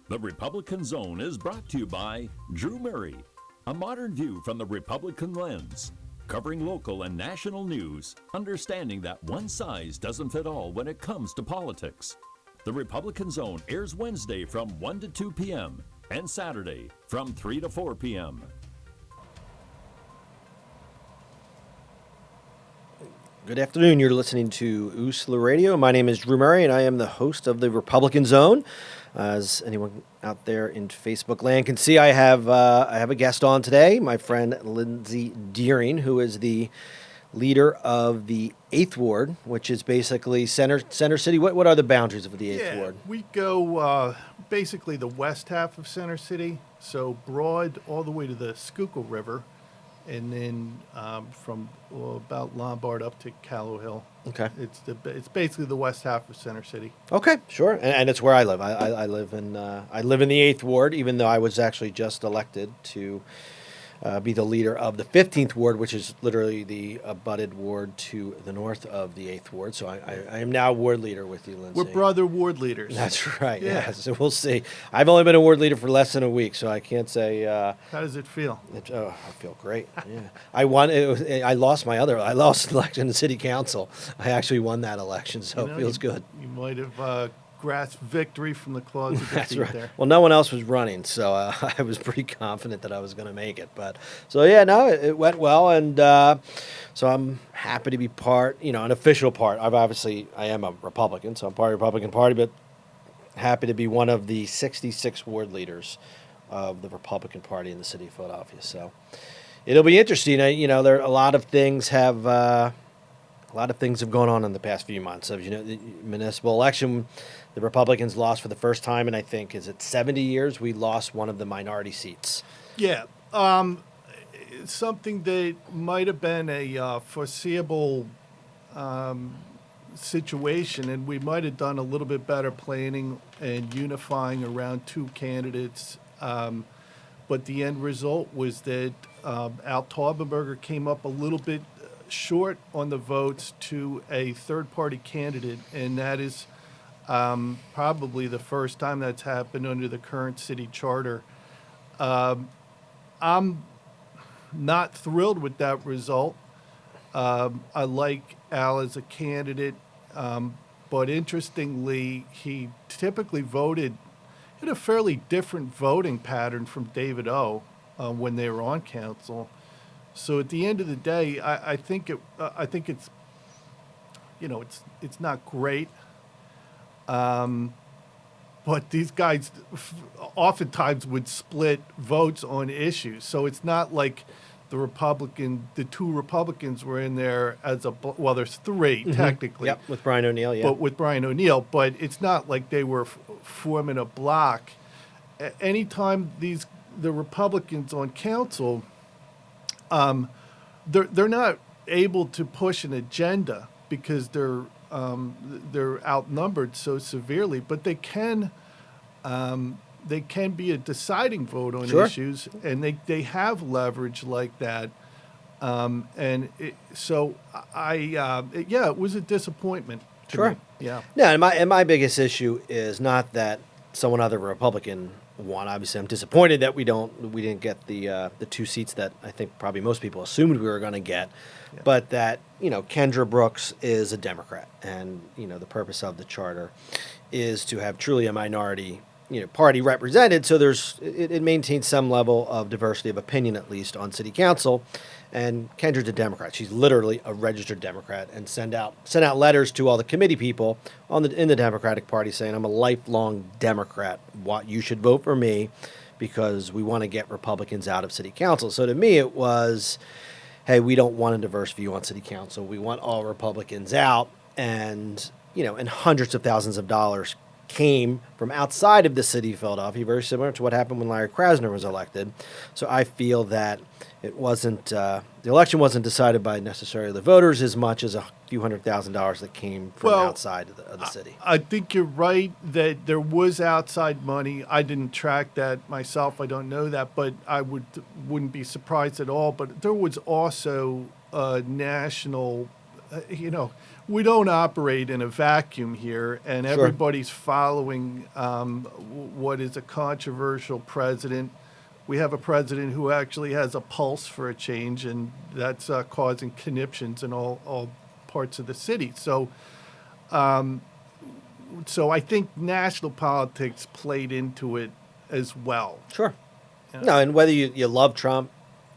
The Republican Zone is brought to you by Drew Murray, a modern view from the Republican lens, covering local and national news, understanding that one size doesn't fit all when it comes to politics. The Republican Zone airs Wednesday from 1 to 2 p.m. and Saturday from 3 to 4 p.m. Good afternoon. You're listening to USLA Radio. My name is Drew Murray, and I am the host of the Republican Zone. As anyone out there in Facebook land can see, I have a guest on today, my friend Lindsay Deering, who is the leader of the 8th Ward, which is basically Center City. What are the boundaries of the 8th Ward? We go basically the west half of Center City, so Broad all the way to the Schuylkill River, and then from about Lombard up to Callow Hill. Okay. It's basically the west half of Center City. Okay, sure, and it's where I live. I live in the 8th Ward, even though I was actually just elected to be the leader of the 15th Ward, which is literally the abutted ward to the north of the 8th Ward. So I am now ward leader with you, Lindsay. We're brother ward leaders. That's right. Yeah. Yeah. So we'll see. I've only been a ward leader for less than a week, so I can't say. How does it feel? I feel great. Yeah, I won. I lost I lost the election to city council. I actually won that election, so it feels good. You might have grasped victory from the claws of That's defeat right. there. Well, no one else was running, so I was pretty confident that I was going to make it. But so yeah, no, it went well, and so I'm happy to be an official part. I am a Republican, so I'm part of the Republican Party, but happy to be one of the 66 ward leaders of the Republican Party in the city of Philadelphia. So it'll be interesting. There are a lot of things have gone on in the past few months. So, the municipal election, the Republicans lost for the first time in, I think, is it 70 years? We lost one of the minority seats. Yeah. Something that might have been a foreseeable situation, and we might have done a little bit better planning and unifying around two candidates. But the end result was that Al Taubenberger came up a little bit short on the votes to a third-party candidate, and that is probably the first time that's happened under the current city charter. I'm not thrilled with that result. I like Al as a candidate, but interestingly, he typically voted in a fairly different voting pattern from David O. When they were on council. So at the end of the day, I think it's not great. But these guys oftentimes would split votes on issues. So it's not like the two Republicans were in there there's three technically. Yep, with Brian O'Neill, yeah. But with Brian O'Neill, but it's not like they were forming a block. Anytime the Republicans on council, they're not able to push an agenda because they're outnumbered so severely, but they can be a deciding vote on Sure. issues, and they have leverage like that. It was a disappointment to Sure. me. Yeah. Yeah, and my biggest issue is not that someone other Republican won. Obviously, I'm disappointed that we didn't get the two seats that I think probably most people assumed we were going to get, but that Kendra Brooks is a Democrat, and the purpose of the charter is to have truly a minority party represented, so it maintains some level of diversity of opinion, at least on city council. And Kendra's a Democrat. She's literally a registered Democrat, and sent out letters to all the committee people in the Democratic Party saying, I'm a lifelong Democrat. You should vote for me because we want to get Republicans out of city council. So to me, it was, hey, we don't want a diverse view on city council. We want all Republicans out. And hundreds of thousands of dollars came from outside of the city of Philadelphia, very similar to what happened when Larry Krasner was elected. So I feel that it wasn't the election wasn't decided by necessarily the voters as much as a few $100,000 that came from outside of the city. I think you're right that there was outside money. I didn't track that myself. I don't know that, but I wouldn't be surprised at all. But there was also national we don't operate in a vacuum here, and Sure. everybody's following what is a controversial president. We have a president who actually has a pulse for a change, and that's causing conniptions in all parts of the city. So I think national politics played into it as well. Sure. No, and whether you love Trump,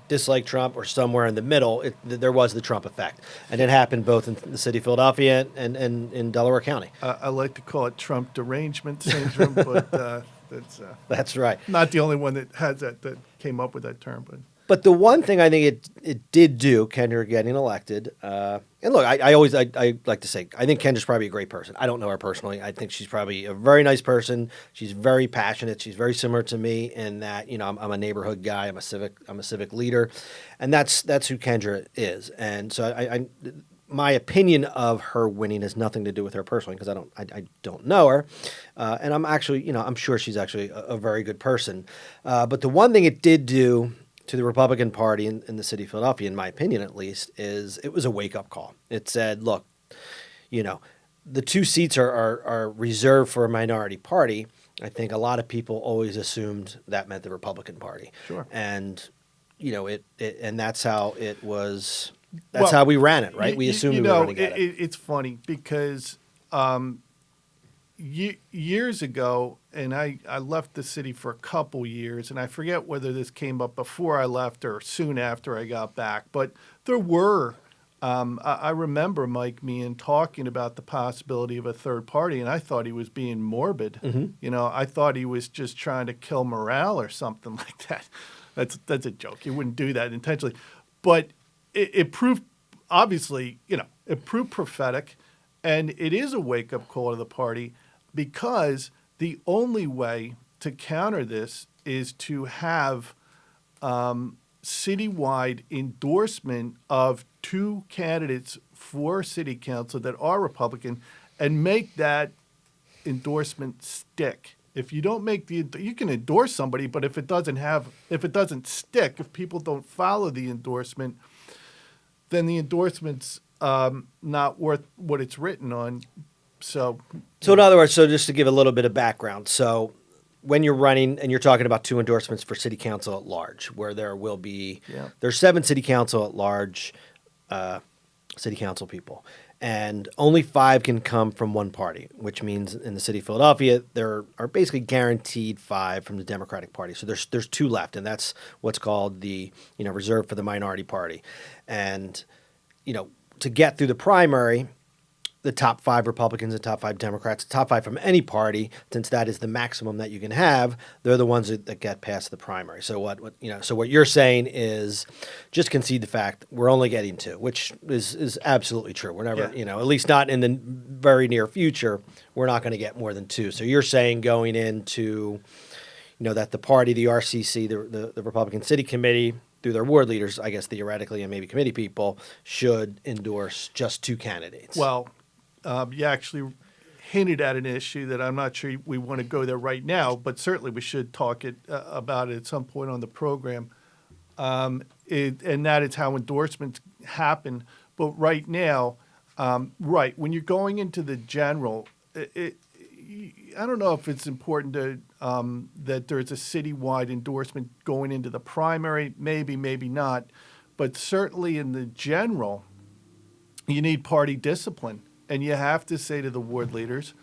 dislike Trump, or somewhere in the middle, there was the Trump effect. And it happened both in the city of Philadelphia and in Delaware County. I like to call it Trump derangement syndrome, but That's right. not the only one that has that came up with that term. But the one thing I think it did do, Kendra getting elected, and look, I always like to say, I think Kendra's probably a great person. I don't know her personally. I think she's probably a very nice person. She's very passionate. She's very similar to me in that, I'm a neighborhood guy. I'm a civic leader, and that's who Kendra is. And so my opinion of her winning has nothing to do with her personally because I don't know her, and I'm actually, I'm sure she's actually a very good person. But the one thing it did do to the Republican Party in the city of Philadelphia, in my opinion at least, is it was a wake-up call. It said, look, the 2 seats are reserved for a minority party. I think a lot of people always assumed that meant the Republican Party. Sure. And, and that's how it was. That's how we ran it, right? We assumed we were going to get it. It's funny because years ago, and I left the city for a couple years, and I forget whether this came up before I left or soon after I got back, but there were, I remember Mike Meehan talking about the possibility of a third party, and I thought he was being morbid. Mm-hmm. I thought he was just trying to kill morale or something like that. That's a joke. You wouldn't do that intentionally. But it proved, obviously, it proved prophetic, and it is a wake-up call to the party, because the only way to counter this is to have citywide endorsement of 2 candidates for city council that are Republican and make that endorsement stick. If you don't make you can endorse somebody, but if it doesn't stick, if people don't follow the endorsement, then the endorsement's not worth what it's written on. So in other words, just to give a little bit of background, so when you're running and you're talking about 2 endorsements for city council at large, where there will be, there's 7 city council at large, city council people, and only 5 can come from one party, which means in the city of Philadelphia, there are basically guaranteed 5 from the Democratic Party. So there's 2 left, and that's what's called the, reserved for the minority party. And, to get through the primary, the top 5 Republicans and top 5 Democrats, top 5 from any party, since that is the maximum that you can have, they're the ones that get past the primary. So what you're saying is just concede the fact we're only getting 2, which is absolutely true. We're never, at least not in the very near future, we're not going to get more than 2. So you're saying going into, that the party, the RCC, the Republican City Committee, through their ward leaders, I guess theoretically, and maybe committee people, should endorse just 2 candidates. Well, you actually hinted at an issue that I'm not sure we want to go there right now, but certainly we should talk about it at some point on the program. And that is how endorsements happen. But right now, when you're going into the general, I don't know if it's important to that there's a citywide endorsement going into the primary. Maybe not. But certainly in the general, you need party discipline. And you have to say to the ward leaders,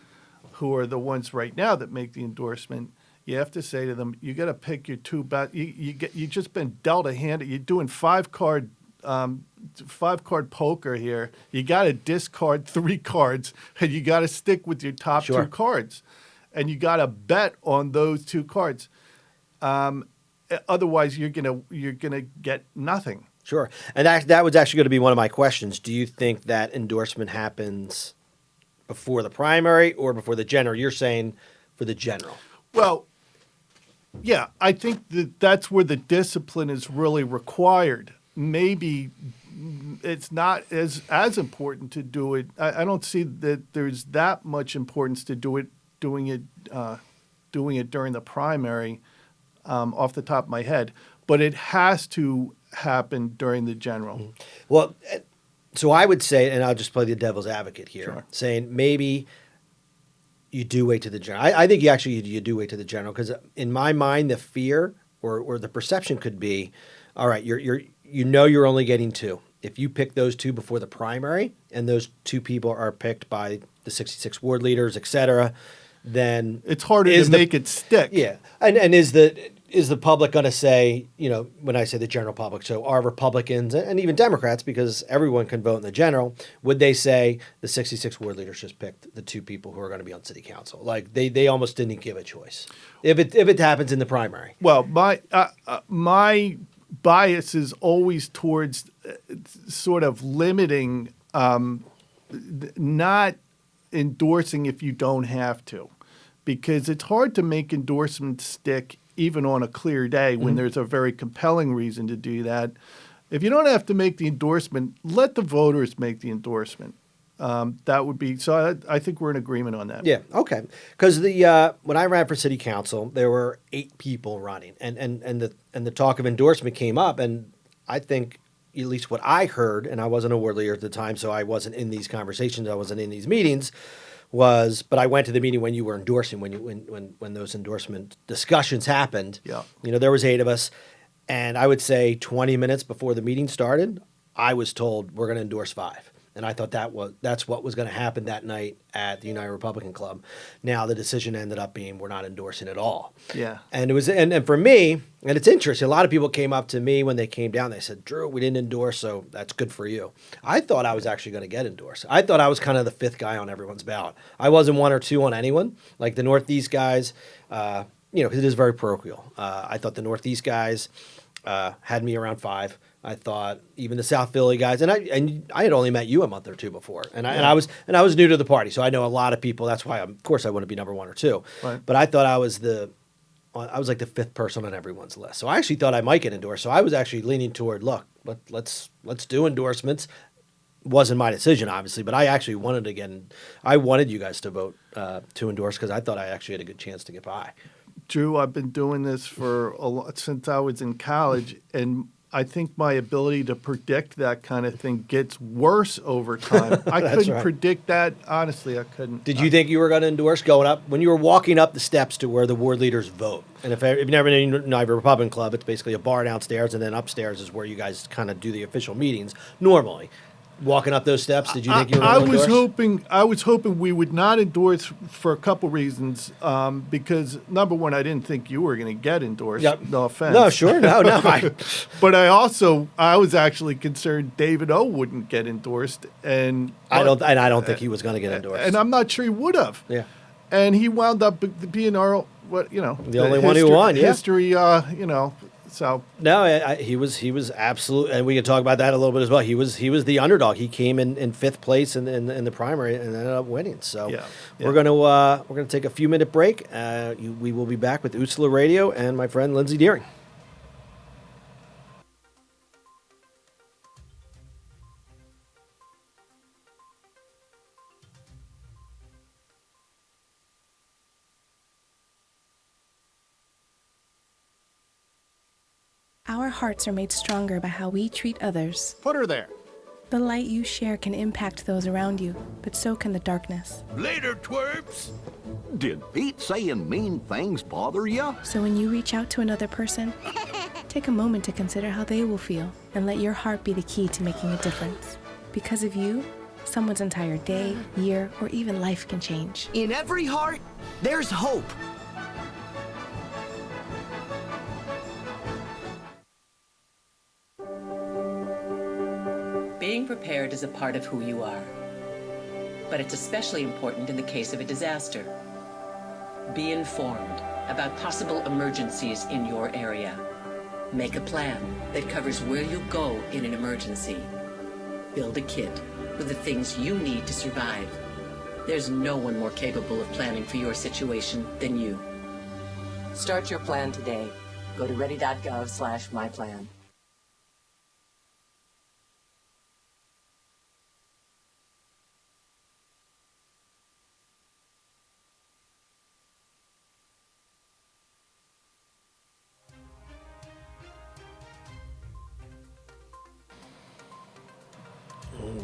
who are the ones right now that make the endorsement, you have to say to them, you got to pick your 2 best. You just been dealt a hand. You're doing 5-card poker here. You got to discard 3 cards, and you got to stick with your top 2 cards, and you got to bet on those 2 cards. Otherwise, you're gonna get nothing. Sure. And that was actually going to be one of my questions. Do you think that endorsement happens before the primary or before the general? You're saying for the general. Well, yeah, I think that's where the discipline is really required. Maybe it's not as important to do it. I don't see that there's that much importance to doing it during the primary off the top of my head. But it has to happen during the general. Well, So I would say, and I'll just play the devil's advocate here, Sure. saying maybe you do wait to the general. I think you do wait to the general because in my mind the fear or the perception could be, all right, you're only getting two. If you pick those two before the primary and those two people are picked by the 66 ward leaders, et cetera, then It's harder to make it stick. Yeah, and is the public going to say, when I say the general public, so are Republicans and even Democrats, because everyone can vote in the general, would they say the 66 ward leaders just picked the two people who are going to be on city council? Like they almost didn't give a choice if it happens in the primary. Well, my bias is always towards sort of limiting, not endorsing if you don't have to, because it's hard to make endorsements stick even on a clear day when there's a very compelling reason to do that. If you don't have to make the endorsement, let the voters make the endorsement. That would be so. I think we're in agreement on that. Yeah, okay. Because when I ran for city council, there were 8 people running, and the talk of endorsement came up, and I think at least what I heard, and I wasn't a ward leader at the time, so I wasn't in these conversations, I wasn't in these meetings. But I went to the meeting when you were endorsing, when those endorsement discussions happened. Yeah. There was 8 of us, and I would say 20 minutes before the meeting started, I was told we're going to endorse 5. And I thought that's what was going to happen that night at the United Republican Club. Now the decision ended up being we're not endorsing at all. Yeah. And it was and for me, and it's interesting, a lot of people came up to me when they came down, they said, Drew, we didn't endorse, so that's good for you. I thought I was actually going to get endorsed. I thought I was kind of the 5th guy on everyone's ballot. I wasn't 1 or 2 on anyone. Like the Northeast guys, because it is very parochial. I thought the Northeast guys had me around 5. I thought even the South Philly guys, and I had only met you a month or 2 before, and I was new to the party, so I know a lot of people. That's why, of course, I want to be number 1 or 2. Right. But I thought I was like the 5th person on everyone's list. So I actually thought I might get endorsed. So I was actually leaning toward, look, let's do endorsements. Wasn't my decision, obviously, but I actually I wanted you guys to vote to endorse because I thought I actually had a good chance to get by. Drew, I've been doing this since I was in college, and I think my ability to predict that kind of thing gets worse over time. I couldn't right. predict that. Honestly, I couldn't. Did you think you were going to endorse going up when you were walking up the steps to where the ward leaders vote? And if you've never been in a Republican club, it's basically a bar downstairs, and then upstairs is where you guys kind of do the official meetings normally. Walking up those steps, did you think you were going to endorse? I was hoping we would not endorse for a couple reasons. Because number one, I didn't think you were going to get endorsed. Yep. No offense. No, sure, no. But I was actually concerned David O wouldn't get endorsed, and I don't think he was going to get endorsed. and I'm not sure he would have. Yeah. And he wound up being the only one who won. Yeah. History, So No, he was absolute, and we can talk about that a little bit as well. He was the underdog. He came in 5th place in the primary and ended up winning. So Yeah. we're gonna take a few-minute break. We will be back with Utsula Radio and my friend Lindsay Deering. Our hearts are made stronger by how we treat others. Put her there. The light you share can impact those around you, but so can the darkness. Later, twerps. Did Pete saying mean things bother you? So when you reach out to another person, take a moment to consider how they will feel and let your heart be the key to making a difference. Because of you, someone's entire day, year, or even life can change. In every heart, there's hope. Being prepared is a part of who you are. But it's especially important in the case of a disaster. Be informed about possible emergencies in your area. Make a plan that covers where you go in an emergency. Build a kit with the things you need to survive. There's no one more capable of planning for your situation than you. Start your plan today. Go to ready.gov/myplan.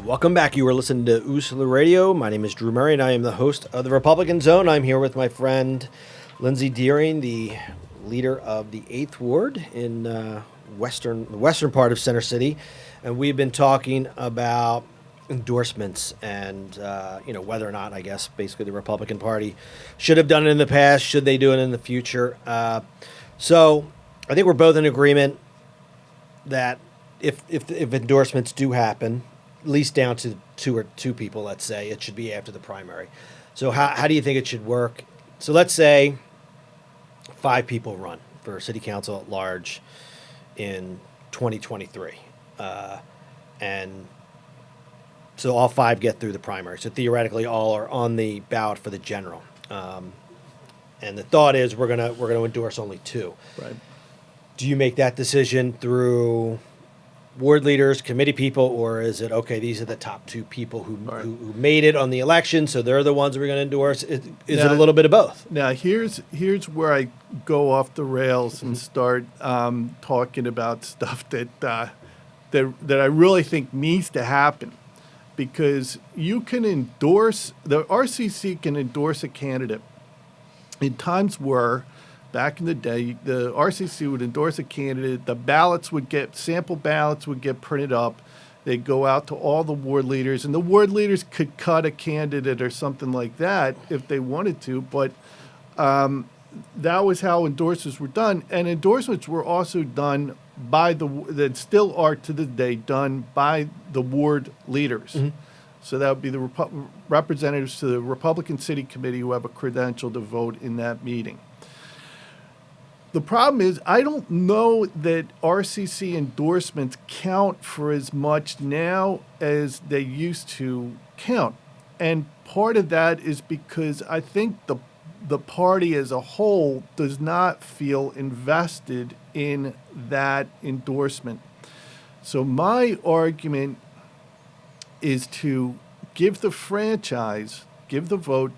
Welcome back. You are listening to Usula Radio. My name is Drew Murray, and I am the host of the Republican Zone. I'm here with my friend Lindsay Deering, the leader of the 8th Ward in the western part of Center City, and we've been talking about endorsements and whether or not, I guess, basically the Republican Party should have done it in the past. Should they do it in the future? So I think we're both in agreement that if endorsements do happen, at least down to two people, let's say, it should be after the primary. So how do you think it should work? So let's say 5 people run for city council at large in 2023. And so all 5 get through the primary. So theoretically, all are on the ballot for the general. And the thought is we're gonna endorse only 2. Right. Do you make that decision through ward leaders, committee people, or is it, okay, these are the top 2 people who made it on the election, so they're the ones we're going to endorse? Is it a little bit of both? Now, here's where I go off the rails and start talking about stuff that I really think needs to happen, because you can endorse, the RCC can endorse a candidate in times where, back in the day, the RCC would endorse a candidate. The sample ballots would get printed up. They'd go out to all the ward leaders, and the ward leaders could cut a candidate or something like that if they wanted to. But that was how endorsements were done. And endorsements were also done that still are to this day done by the ward leaders. Mm-hmm. So that would be the representatives to the Republican City Committee who have a credential to vote in that meeting. The problem is, I don't know that RCC endorsements count for as much now as they used to count. And part of that is because I think the party as a whole does not feel invested in that endorsement. So my argument is to give the vote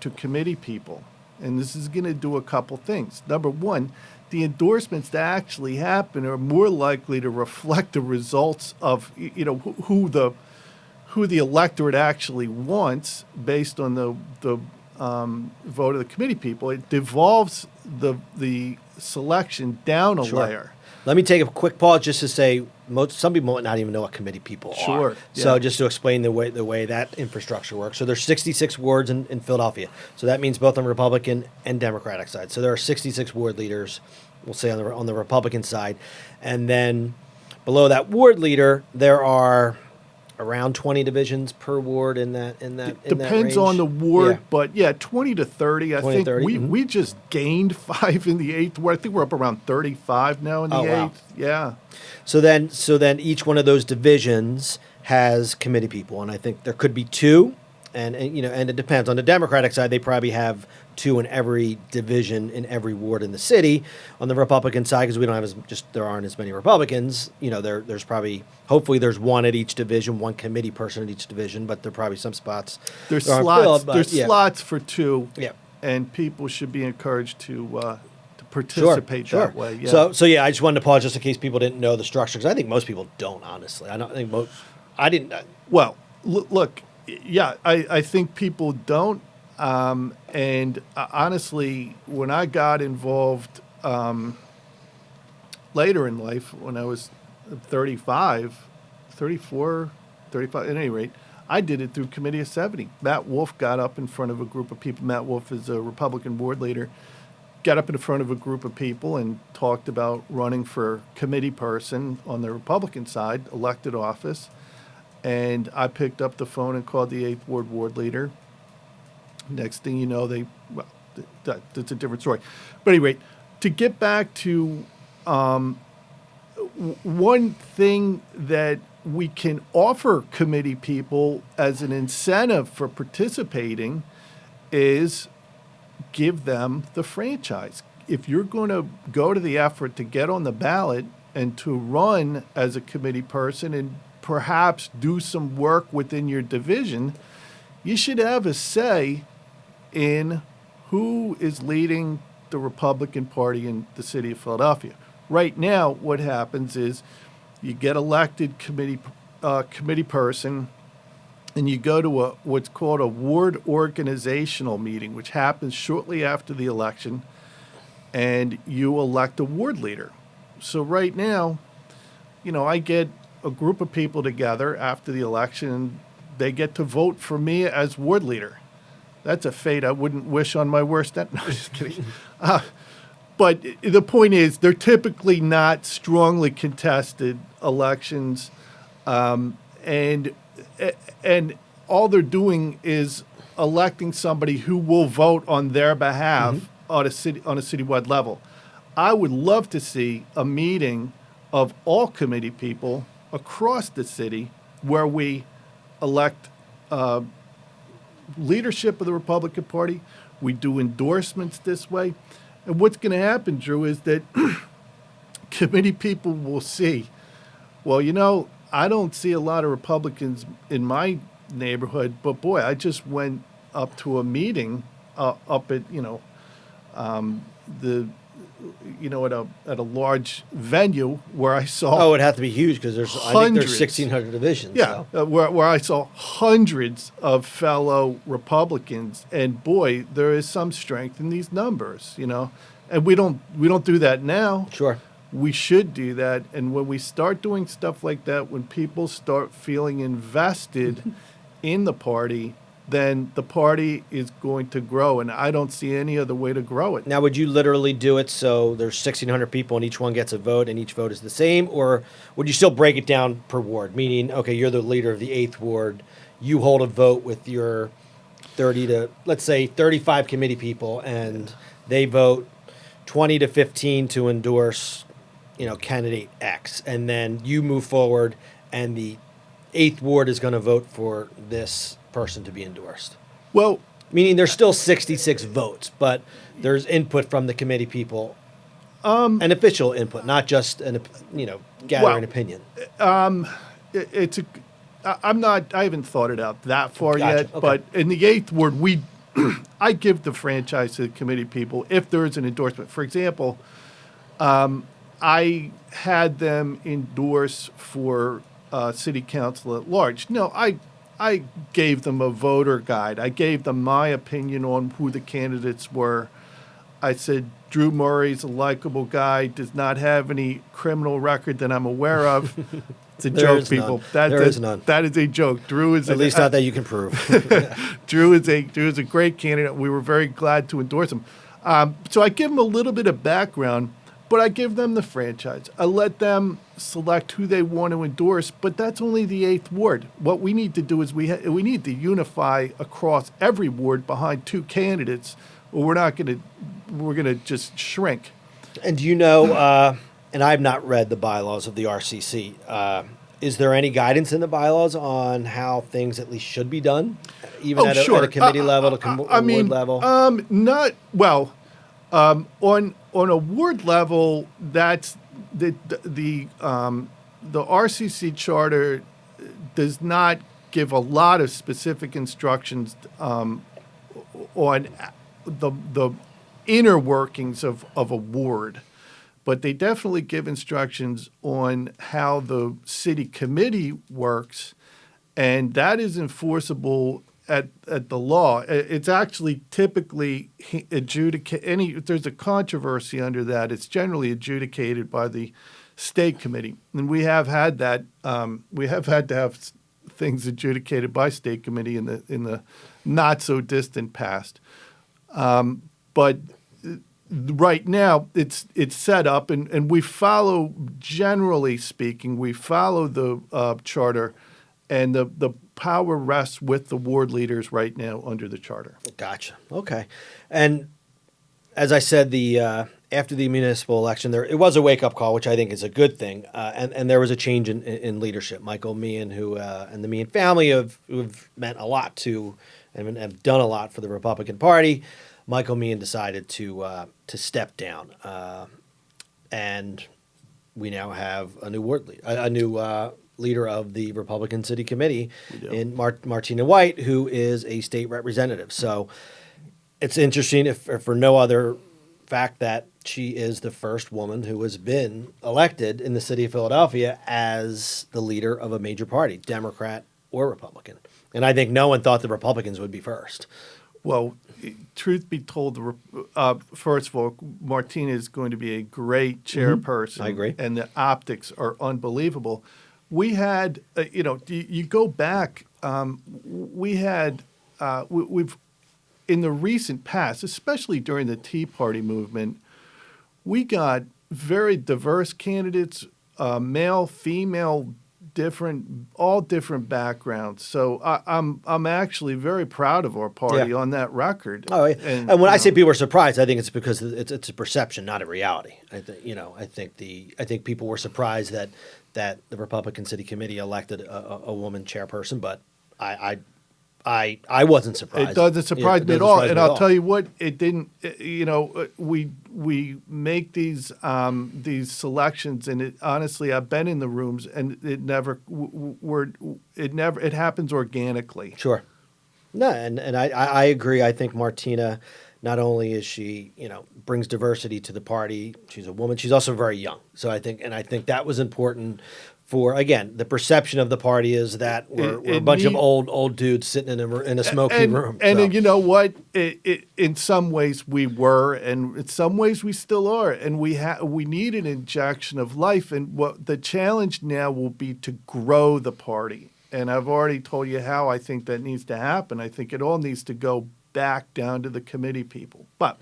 to committee people. And this is going to do a couple things. Number one, the endorsements that actually happen are more likely to reflect the results of who the electorate actually wants based on the vote of the committee people. It devolves the selection down a layer. Let me take a quick pause just to say some people might not even know what committee people are. Sure. So yeah. just to explain the way that infrastructure works. So there's 66 wards in Philadelphia. So that means both on the Republican and Democratic side. So there are 66 ward leaders, we'll say on the Republican side. And then below that ward leader, there are around 20 divisions per ward in that Depends on the ward, but 20 to 30. I think 30, we just gained 5 in the 8th ward. I think we're up around 35 now in the 8th. Wow. Yeah. So then each one of those divisions has committee people, and I think there could be 2, and it depends. On the Democratic side, they probably have 2 in every division in every ward in the city. On the Republican side, because we don't have there aren't as many Republicans. There's probably, hopefully there's 1 at each division, 1 committee person at each division, but there are probably some spots. There's slots. Filled, there's slots for 2. Yeah. And people should be encouraged to participate sure. that way. Yeah. So I just wanted to pause just in case people didn't know the structure, because I think most people don't. Honestly, I don't think I didn't. Well, look, I think people don't. And honestly, when I got involved later in life, when I was 34, 35, at any rate, I did it through Committee of 70. Matt Wolf got up in front of a group of people. Matt Wolf is a Republican board leader. Got up in front of a group of people and talked about running for committee person on the Republican side, elected office. And I picked up the phone and called the 8th ward leader. Next thing you know, that's a different story. But anyway, to get back to one thing that we can offer committee people as an incentive for participating is give them the franchise. If you're going to go to the effort to get on the ballot and to run as a committee person and perhaps do some work within your division, you should have a say in who is leading the Republican Party in the city of Philadelphia. Right now, what happens is you get elected committee person, and you go to what's called a ward organizational meeting, which happens shortly after the election, and you elect a ward leader. So right now, I get a group of people together after the election, and they get to vote for me as ward leader. That's a fate I wouldn't wish on my worst enemy. No, just kidding. But the point is, they're typically not strongly contested elections, and all they're doing is electing somebody who will vote on their behalf on a citywide level. I would love to see a meeting of all committee people across the city where we elect leadership of the Republican Party. We do endorsements this way. And what's going to happen, Drew, is that committee people will see, well, I don't see a lot of Republicans in my neighborhood, but boy, I just went up to a meeting up at, at a large venue where I saw. Oh, it'd have to be huge because I think there's 1,600 divisions. Yeah, so. Where I saw hundreds of fellow Republicans, and boy, there is some strength in these numbers, And we don't do that now. Sure. We should do that, and when we start doing stuff like that, when people start feeling invested in the party, then the party is going to grow, and I don't see any other way to grow it. Now, would you literally do it so there's 1,600 people and each one gets a vote and each vote is the same, or would you still break it down per ward? Meaning, okay, you're the leader of the 8th ward, you hold a vote with your 30 to, let's say, 35 committee people, and they vote 20 to 15 to endorse, candidate X, and then you move forward, and the 8th ward is going to vote for this person to be endorsed. Well, meaning there's still 66 votes, but there's input from the committee people, an official input, not just gathering opinion. I haven't thought it out that far yet, Okay. but in the 8th ward, I give the franchise to the committee people if there is an endorsement. For example, I had them endorse for city council at large. No, I gave them a voter guide. I gave them my opinion on who the candidates were. I said, Drew Murray's a likable guy, does not have any criminal record that I'm aware of. It's a joke, people. There is none. That is a joke. Drew is At least not that you can prove. Drew is a great candidate. We were very glad to endorse him. So I give them a little bit of background, but I give them the franchise. I let them select who they want to endorse, but that's only the 8th ward. What we need to do is we need to unify across every ward behind 2 candidates, or we're going to just shrink. And do and I've not read the bylaws of the RCC. Is there any guidance in the bylaws on how things at least should be done, even at a committee level, ward level? Not well. On a ward level, that's the RCC charter does not give a lot of specific instructions on the inner workings of a ward, but they definitely give instructions on how the city committee works, and that is enforceable at the law. It's actually typically adjudicated. If there's a controversy under that, it's generally adjudicated by the state committee, and we have had that. We have had to have things adjudicated by state committee in the not so distant past. But right now, it's set up, and we follow. Generally speaking, we follow the charter, and the power rests with the ward leaders right now under the charter. Gotcha. Okay. And as I said, after the municipal election, it was a wake-up call, which I think is a good thing. And there was a change in leadership. Michael Meehan, and the Meehan family who've meant a lot to and have done a lot for the Republican Party. Michael Meehan decided to step down, and we now have a new leader of the Republican City Committee in Martina White, who is a state representative. So it's interesting, if for no other fact, that she is the first woman who has been elected in the city of Philadelphia as the leader of a major party, Democrat or Republican. And I think no one thought the Republicans would be first. Well, truth be told, first of all, Martina is going to be a great chairperson. I agree. And the optics are unbelievable. We had, you go back, we've, in the recent past, especially during the Tea Party movement, we got very diverse candidates, male, female, all different backgrounds. So I'm actually very proud of our party on that record. Oh, yeah. And when I say people are surprised, I think it's because it's a perception, not a reality. I think people were surprised that the Republican City Committee elected a woman chairperson, but I wasn't surprised. It doesn't surprise me at all. And I'll tell you what, it didn't. We make these selections, and honestly, I've been in the rooms, and it happens organically. Sure. No, and I agree. I think Martina, not only is she, brings diversity to the party, she's a woman, she's also very young. So I think that was important for, again, the perception of the party is that we're a bunch of old dudes sitting in a smoky room. And you know what? In some ways we were, and in some ways we still are. And we need an injection of life. And what the challenge now will be to grow the party. And I've already told you how I think that needs to happen. I think it all needs to go back down to the committee people. But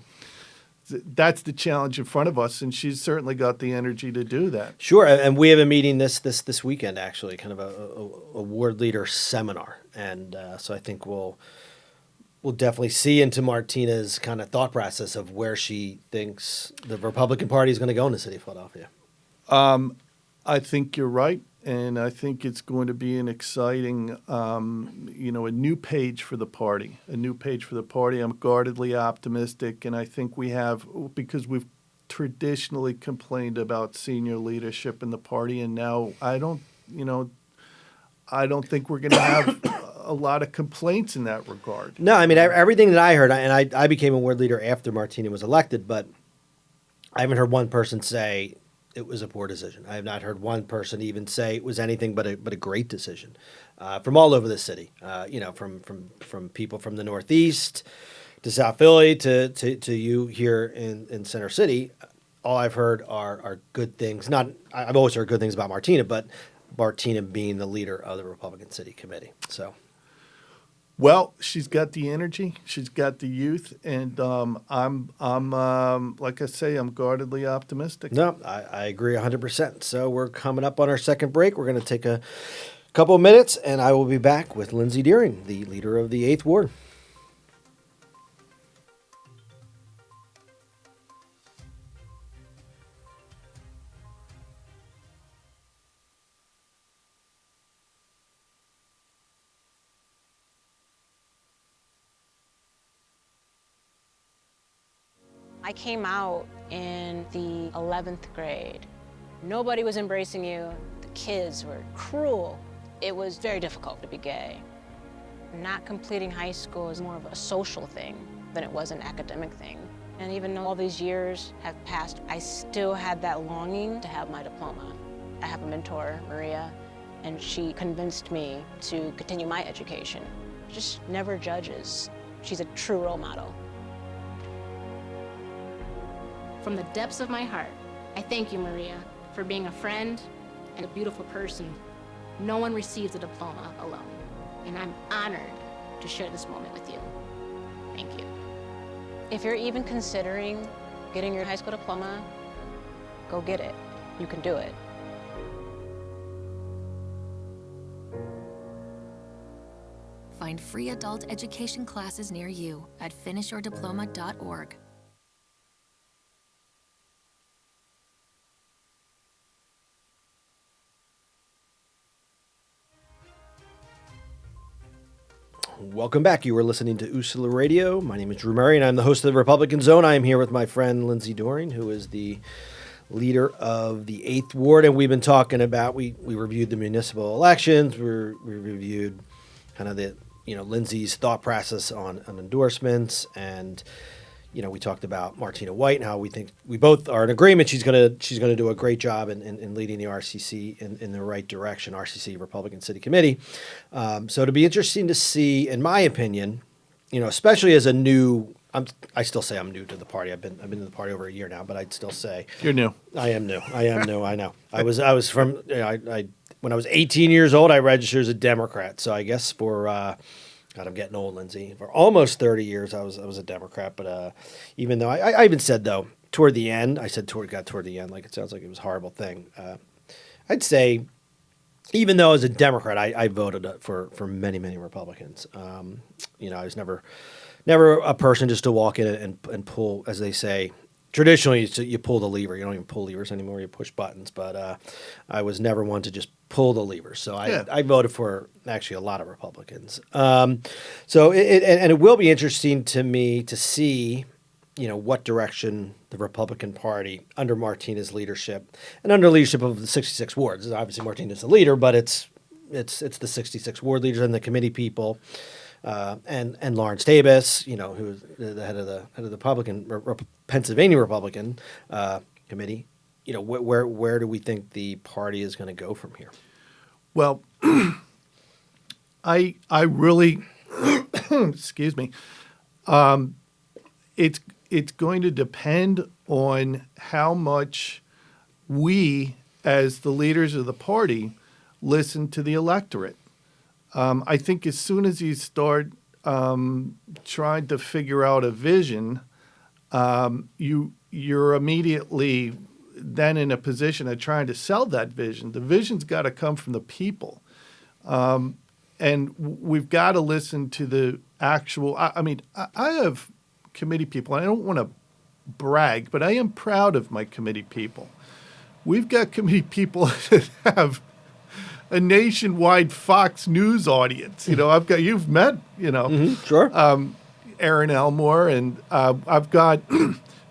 that's the challenge in front of us, and she's certainly got the energy to do that. Sure, and we have a meeting this weekend, actually, kind of a ward leader seminar, and so I think we'll definitely see into Martina's kind of thought process of where she thinks the Republican Party is going to go in the city of Philadelphia. I think you're right, and I think it's going to be an exciting, a new page for the party. I'm guardedly optimistic, and I think we have, because we've traditionally complained about senior leadership in the party, and now I don't think we're going to have a lot of complaints in that regard. No, I mean, everything that I heard, and I became a ward leader after Martina was elected, but I haven't heard one person say it was a poor decision. I have not heard one person even say it was anything but a great decision from all over the city. From people from the Northeast to South Philly to you here in Center City. All I've heard are good things. I've always heard good things about Martina, but Martina being the leader of the Republican City Committee. So. Well, she's got the energy, she's got the youth, and I'm like I say, I'm guardedly optimistic. No, I agree 100%. So we're coming up on our second break. We're going to take a couple of minutes, and I will be back with Lindsey Deering, the leader of the 8th Ward. I came out in the 11th grade. Nobody was embracing you. The kids were cruel. It was very difficult to be gay. Not completing high school is more of a social thing than it was an academic thing. And even though all these years have passed, I still had that longing to have my diploma. I have a mentor, Maria, and she convinced me to continue my education. Just never judges. She's a true role model. From the depths of my heart, I thank you, Maria, for being a friend and a beautiful person. No one receives a diploma alone, and I'm honored to share this moment with you. Thank you. If you're even considering getting your high school diploma, go get it. You can do it. Find free adult education classes near you at finishyourdiploma.org. Welcome back. You are listening to Usula Radio. My name is Drew Murray, and I'm the host of the Republican Zone. I am here with my friend Lindsey Deering, who is the leader of the 8th Ward, and we've been talking about, we reviewed the municipal elections, we reviewed kind of the, Lindsey's thought process on endorsements, and, we talked about Martina White and how we think we both are in agreement. She's gonna do a great job in leading the RCC in the right direction. RCC, Republican City Committee. So it'll be interesting to see, in my opinion, especially as a new. I still say I'm new to the party. I've been in the party over a year now, but I'd still say You're new. I am new. I know. I was from. I when I was 18 years old, I registered as a Democrat. So I guess for God, I'm getting old, Lindsay. For almost 30 years, I was a Democrat. But even though I even said though toward the end, toward the end, like it sounds like it was a horrible thing. I'd say, even though as a Democrat, I voted for many Republicans. I was never a person just to walk in and pull, as they say. Traditionally, you pull the lever. You don't even pull levers anymore. You push buttons. But I was never one to just pull the lever. So I voted for actually a lot of Republicans. So it will be interesting to me to see, what direction the Republican Party under Martina's leadership and under leadership of the 66 wards. Obviously, Martina's the leader, but it's the 66 ward leaders and the committee people. And Lawrence Davis, who's the head of the Republican Pennsylvania Republican committee. Where do we think the party is going to go from here? Well, I really, excuse me. It's going to depend on how much we, as the leaders of the party, listen to the electorate. I think as soon as you start trying to figure out a vision, you're immediately then in a position of trying to sell that vision. The vision's got to come from the people. And we've got to listen to the actual, I have committee people, and I don't want to brag, but I am proud of my committee people. We've got committee people that have a nationwide Fox News audience. You've met, Sure. Aaron Elmore, and I've got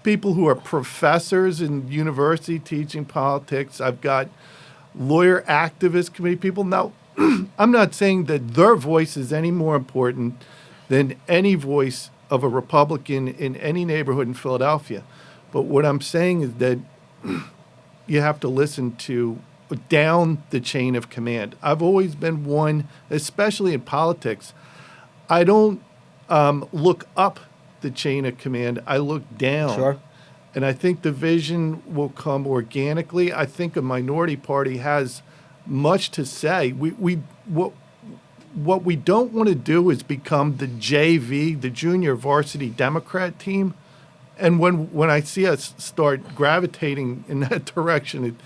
people who are professors in university teaching politics. I've got lawyer activist committee people. Now, I'm not saying that their voice is any more important than any voice of a Republican in any neighborhood in Philadelphia. But what I'm saying is that you have to listen to down the chain of command. I've always been one, especially in politics, I don't look up the chain of command. I look down. Sure. And I think the vision will come organically. I think a minority party has much to say. What we don't want to do is become the JV, the junior varsity Democrat team. And when I see us start gravitating in that direction,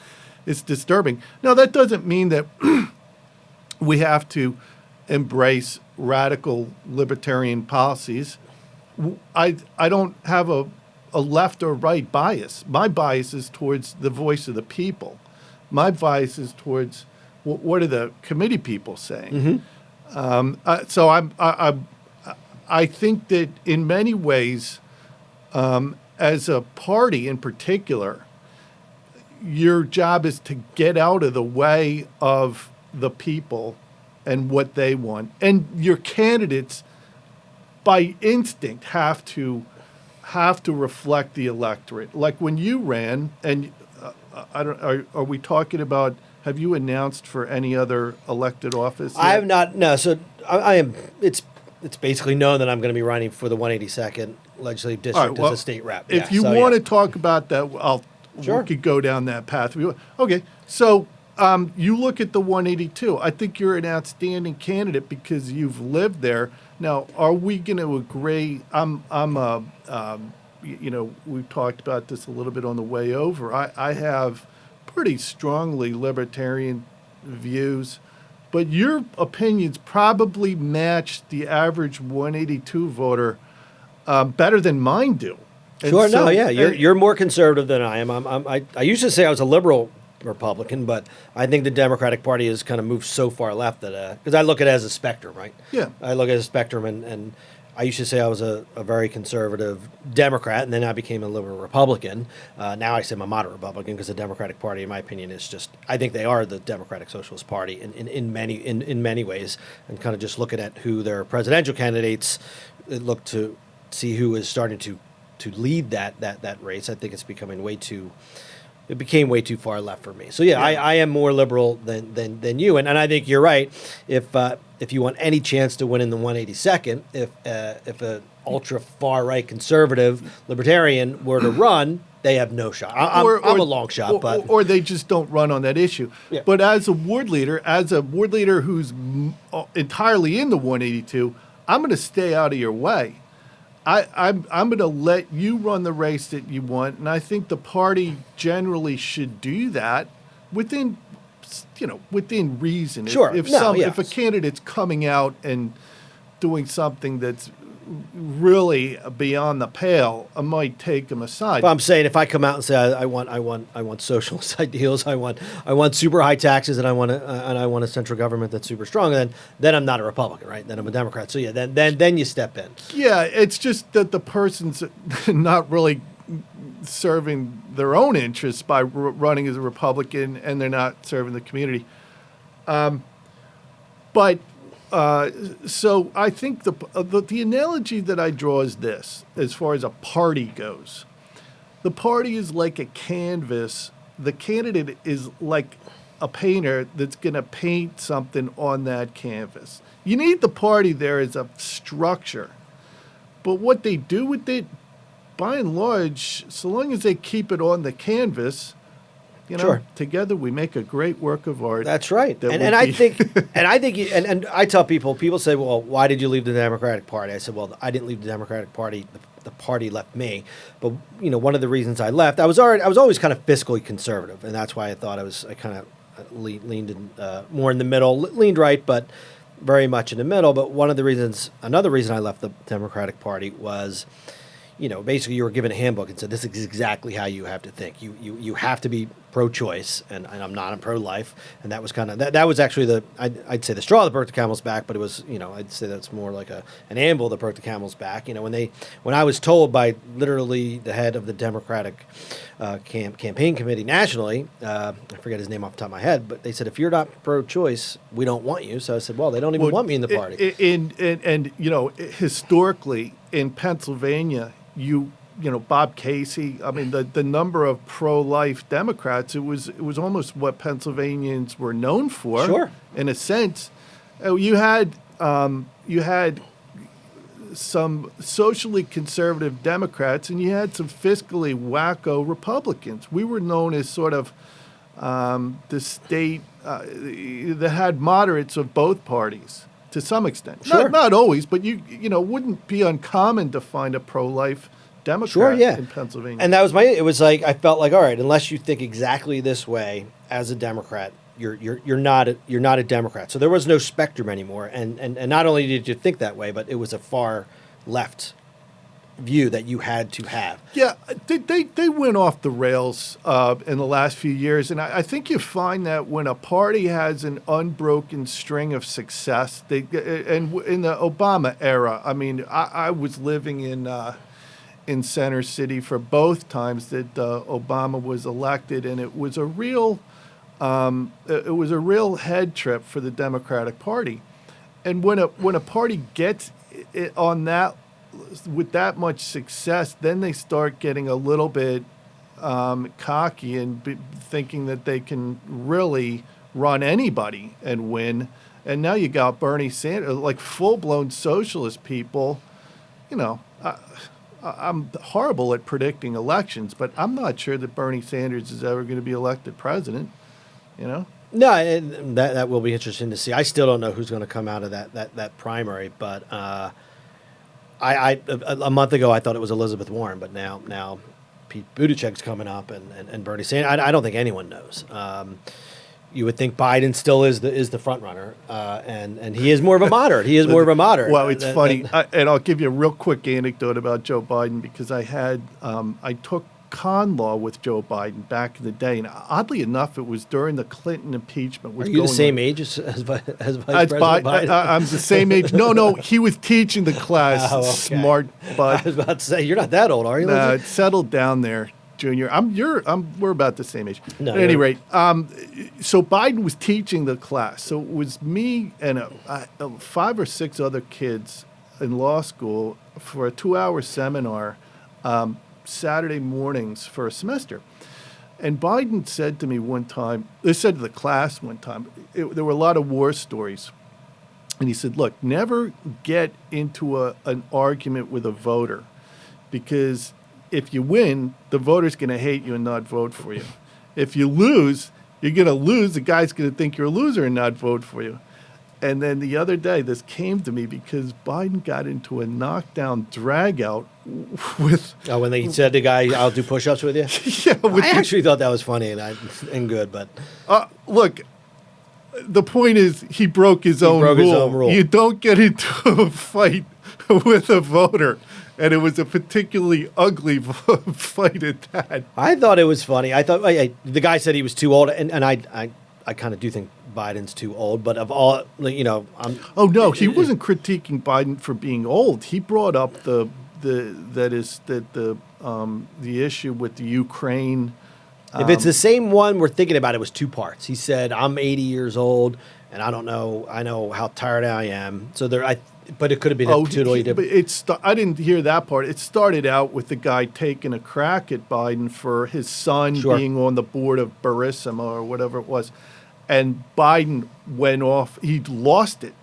it's disturbing. Now, that doesn't mean that we have to embrace radical libertarian policies. I don't have a left or right bias. My bias is towards the voice of the people. My bias is towards what are the committee people saying. Mm-hmm. So I think that in many ways, as a party in particular, your job is to get out of the way of the people and what they want. And your candidates, by instinct, have to reflect the electorate. Like when you ran, and are we talking about, have you announced for any other elected office yet? I have not, no. So I am, it's basically known that I'm going to be running for the 182nd Legislative District as a state rep. If you want to talk about that, Sure. we could go down that path. Okay, so you look at the 182. I think you're an outstanding candidate because you've lived there. Now, are we going to agree? We've talked about this a little bit on the way over. I have pretty strongly libertarian views, but your opinions probably match the average 182 voter better than mine do. And Sure, so- no, yeah, you're more conservative than I am. I used to say I was a liberal Republican, but I think the Democratic Party has kind of moved so far left that because I look at it as a spectrum, right? Yeah. I look at it as a spectrum, and I used to say I was a very conservative Democrat, and then I became a liberal Republican. Now I say I'm a moderate Republican because the Democratic Party, in my opinion, is just, I think they are the Democratic Socialist Party in many ways, and kind of just looking at who their presidential candidates look to see who is starting to to lead that race. I think it's becoming it became way too far left for me. So yeah, I am more liberal than you, and I think you're right. If you want any chance to win in the 182nd, if a ultra far right conservative libertarian were to run, they have no shot. I'm a long shot, or they just don't run on that issue. Yeah. But as a ward leader who's entirely in the 182, I'm going to stay out of your way. I'm going to let you run the race that you want, and I think the party generally should do that within reason. Sure. If a candidate's coming out and doing something that's really beyond the pale, I might take them aside. But I'm saying if I come out and say I want socialist ideals, I want super high taxes, and I want a central government that's super strong, then I'm not a Republican, right? Then I'm a Democrat. So yeah, then you step in. Yeah, it's just that the person's not really serving their own interests by running as a Republican, and they're not serving the community. So I think the analogy that I draw is this: as far as a party goes, the party is like a canvas. The candidate is like a painter that's going to paint something on that canvas. You need the party there as a structure, but what they do with it, by and large, so long as they keep it on the canvas, Sure. together we make a great work of art. That's right. And I think I tell people say, well, why did you leave the Democratic Party? I said, well, I didn't leave the Democratic Party. The party left me. But one of the reasons I left, I was always kind of fiscally conservative, and that's why I thought I kind of leaned in, more in the middle, leaned right, but very much in the middle. But another reason I left the Democratic Party was, basically you were given a handbook and said, this is exactly how you have to think. You have to be pro-choice, and I'm not. I'm pro-life. And that was kind of, that was actually I'd say the straw that broke the camel's back, but it was, I'd say that's more like an anvil that broke the camel's back. When I was told by literally the head of the Democratic campaign committee nationally, I forget his name off the top of my head, but they said, if you're not pro-choice, we don't want you. So I said, well, they don't even want me in the party. And historically in Pennsylvania, Bob Casey, I mean, the number of pro-life Democrats, it was almost what Pennsylvanians were known for. Sure. In a sense. You had some socially conservative Democrats, and you had some fiscally wacko Republicans. We were known as sort of the state that had moderates of both parties to some extent. Sure. Not always, but you wouldn't be uncommon to find a pro-life Democrat in Pennsylvania. And that was it was like, I felt like, all right, unless you think exactly this way as a Democrat, you're not a Democrat. So there was no spectrum anymore. And not only did you think that way, but it was a far left view that you had to have. Yeah, they went off the rails in the last few years, and I think you find that when a party has an unbroken string of success, and in the Obama era, I mean, I was living in Center City for both times that Obama was elected, and it was a real head trip for the Democratic Party. And when a party gets it on that, with that much success, then they start getting a little bit cocky and thinking that they can really run anybody and win. And now you got Bernie Sanders, like full-blown socialist people. I'm horrible at predicting elections, but I'm not sure that Bernie Sanders is ever going to be elected president. No, that will be interesting to see. I still don't know who's going to come out of that primary, but I a month ago I thought it was Elizabeth Warren, but now Pete Buttigieg's coming up and Bernie Sanders. I don't think anyone knows. You would think Biden still is the front runner, and he is more of a moderate. He is more of a moderate. Well, it's funny, and I'll give you a real quick anecdote about Joe Biden, because I took con law with Joe Biden back in the day, and oddly enough, it was during the Clinton impeachment. Are you the same age as Vice President Biden? I'm the same age. No, he was teaching the class. Oh, okay. Smart bud. I was about to say, you're not that old, are you? No, settled down there, Junior. We're about the same age. No, at any rate, so Biden was teaching the class. So it was me and 5 or 6 other kids in law school for a 2-hour seminar Saturday mornings for a semester. And Biden said to me one time, they said to the class one time, there were a lot of war stories. And he said, look, never get into an argument with a voter, because if you win, the voter's going to hate you and not vote for you. If you lose, you're going to lose. The guy's going to think you're a loser and not vote for you. And then the other day, this came to me because Biden got into a knockdown dragout with. Oh, when they said the guy, "I'll do push-ups with you." Yeah, I actually thought that was funny and good, but look. The point is, he broke his own rule. You don't get into a fight with a voter, and it was a particularly ugly fight at that. I thought it was funny. I thought the guy said he was too old, and I kind of do think Biden's too old. But of all, he wasn't critiquing Biden for being old. He brought up the issue with the Ukraine. If it's the same one we're thinking about, it was two parts. He said, "I'm 80 years old, and I don't know. I know how tired I am." So but it could have been totally different. But I didn't hear that part. It started out with the guy taking a crack at Biden for his son being on the board of Burisma or whatever it was, and Biden went off. He lost it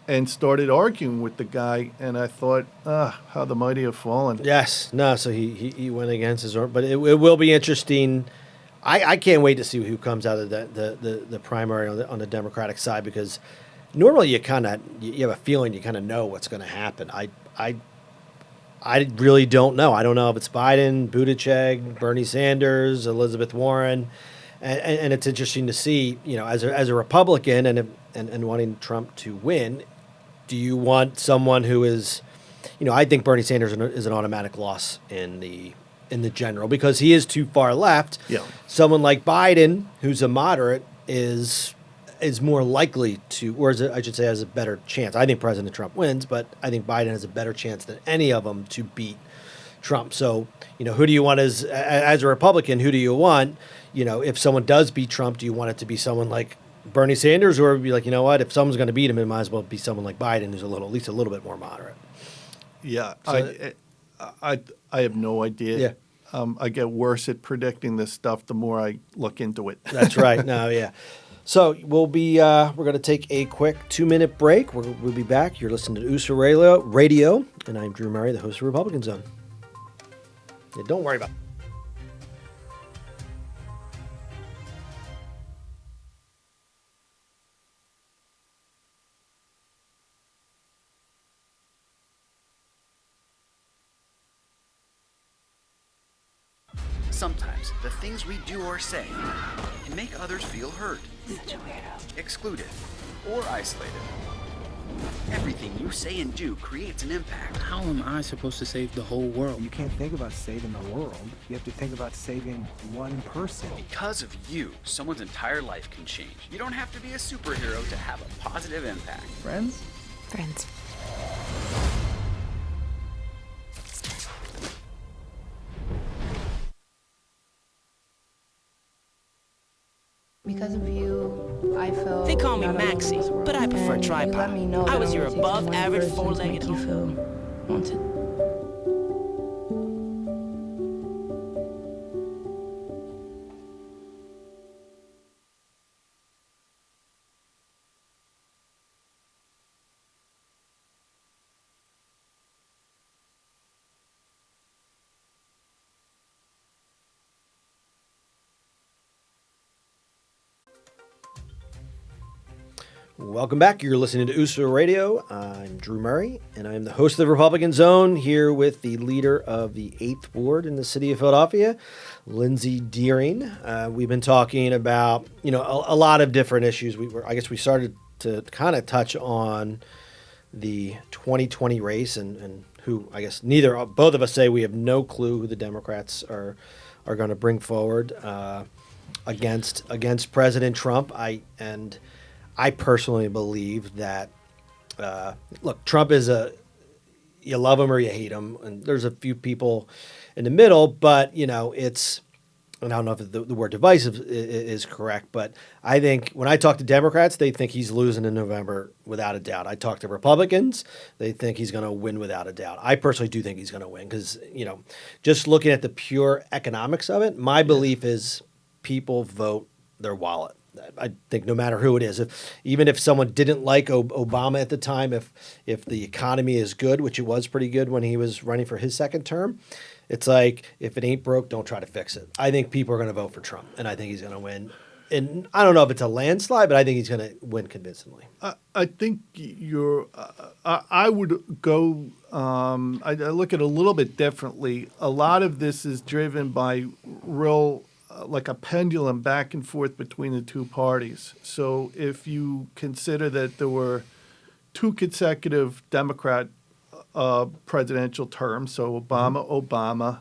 and started arguing with the guy. And I thought, how the mighty have fallen. Yes, no. So he went against his own, but it will be interesting. I can't wait to see who comes out of the primary on the Democratic side, because normally you have a feeling you kind of know what's going to happen. I really don't know. I don't know if it's Biden, Buttigieg, Bernie Sanders, Elizabeth Warren, and it's interesting to see. As a Republican and wanting Trump to win, do you want someone who is, I think Bernie Sanders is an automatic loss in the general, because he is too far left. Yeah. Someone like Biden, who's a moderate, is more likely to, or I should say, has a better chance. I think President Trump wins, but I think Biden has a better chance than any of them to beat Trump. So, who do you want as a Republican? Who do you want? If someone does beat Trump, do you want it to be someone like Bernie Sanders, or be like, if someone's going to beat him, it might as well be someone like Biden, who's at least a little bit more moderate. Yeah, so, I have no idea. Yeah. I get worse at predicting this stuff the more I look into it. That's right. No, yeah. So we're going to take a quick 2-minute break. We'll be back. You're listening to USA Radio, and I'm Drew Murray, the host of Republican Zone. Yeah, don't worry about it. Sometimes the things we do or say can make others feel hurt, excluded, or isolated. Everything you say and do creates an impact. How am I supposed to save the whole world? You can't think about saving the world. You have to think about saving one person. Because of you, someone's entire life can change. You don't have to be a superhero to have a positive impact. Friends? Friends. Because of you, I felt. They call me Maxie, but I prefer Tripod. Let me know I was your only takes above one average person to four-legged make you feel wanted. Welcome back. You're listening to USA Radio. I'm Drew Murray, and I'm the host of the Republican Zone, here with the leader of the 8th Ward in the city of Philadelphia, Lindsey Deering. We've been talking about, a lot of different issues. I guess we started to kind of touch on the 2020 race and who, I guess both of us say we have no clue who the Democrats are going to bring forward against President Trump. I personally believe that, look, Trump is you love him or you hate him, and there's a few people in the middle, but, it's and I don't know if the word divisive is correct, but I think when I talk to Democrats, they think he's losing in November without a doubt. I talk to Republicans, they think he's going to win without a doubt. I personally do think he's going to win because, just looking at the pure economics of it, my belief is people vote their wallet. I think no matter who it is, even if someone didn't like Obama at the time, if the economy is good, which it was pretty good when he was running for his second term, it's like, if it ain't broke, don't try to fix it. I think people are going to vote for Trump, and I think he's going to win. And I don't know if it's a landslide, but I think he's going to win convincingly. I think I would go. I look at it a little bit differently. A lot of this is driven by real, like a pendulum back and forth between the two parties. So if you consider that there were 2 consecutive Democrat presidential terms, so Obama,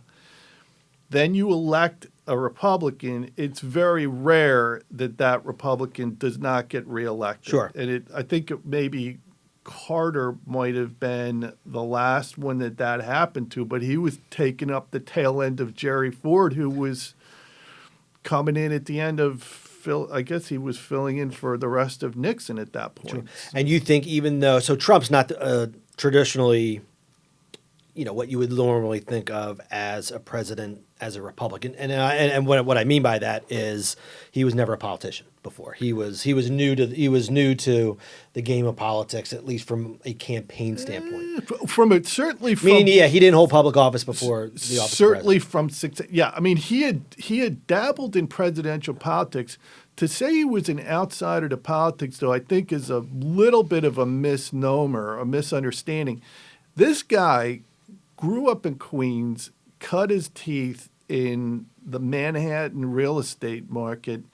then you elect a Republican, it's very rare that Republican does not get reelected. Sure. And I think maybe Carter might have been the last one that happened to, but he was taking up the tail end of Jerry Ford, who was coming in at the end of I guess he was filling in for the rest of Nixon at that point. True. And you think so Trump's not traditionally, what you would normally think of as a president, as a Republican. And what I mean by that is he was never a politician before. He was new to the game of politics, at least from a campaign standpoint. Meaning, he didn't hold public office before the office. Certainly from I mean, he had dabbled in presidential politics. To say he was an outsider to politics, though, I think is a little bit of a misnomer, a misunderstanding. This guy grew up in Queens, cut his teeth in the Manhattan real estate market.